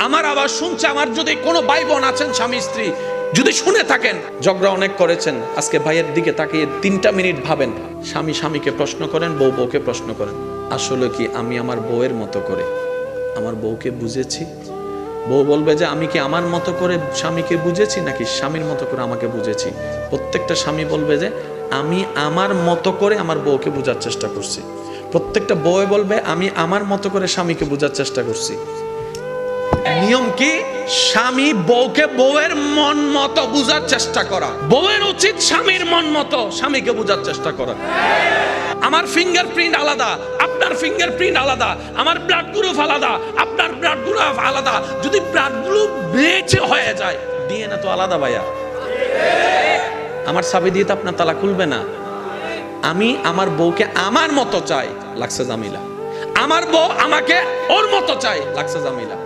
আমার আওয়াজ শুনছে, আমার যদি কোনো ভাই বোন আছেন স্বামী স্ত্রী যদি শুনে থাকেন, ঝগড়া অনেক করেছেন, আজকে ভাইয়ের দিকে তাকিয়ে 3টা মিনিট ভাবেন। স্বামী স্বামীকে প্রশ্ন করেন, বউ বউকে প্রশ্ন করেন, আসলে কি আমি আমার বউয়ের মতো করে আমার বউকে বুঝেছি? বউ বলবে যে আমি কি আমার মতো করে স্বামীকে বুঝেছি নাকি স্বামীর মতো করে আমাকে বুঝেছি? প্রত্যেকটা স্বামী বলবে যে আমি আমার মতো করে আমার বউকে বোঝার চেষ্টা করছি। প্রত্যেকটা বউ বলবে আমি আমার মতো করে স্বামীকে বোঝার চেষ্টা করছি। নিয়ম কি? স্বামী বউকে বউয়ের মন মতো বুঝার চেষ্টা করা, বউয়ের উচিত স্বামীর মন মতো স্বামীকে বুঝার চেষ্টা করা। আমার ফিঙ্গারপ্রিন্ট আলাদা, আপনার ফিঙ্গারপ্রিন্ট আলাদা, আমার ব্লাড গ্রুপ আলাদা, আপনার ব্লাড গ্রুপ আলাদা। যদি ব্লাড গ্রুপ ম্যাচ হয়ে যায়, ডিএনএ তো আলাদা ভাইয়া। আমার চাবি দিয়ে তো আপনার তালা খুলবে না। আমি আমার বউকে আমার মতো চাই, লাগছে জামিলা। আমার বউ আমাকে ওর মতো চাই, লাগছে জামিলা।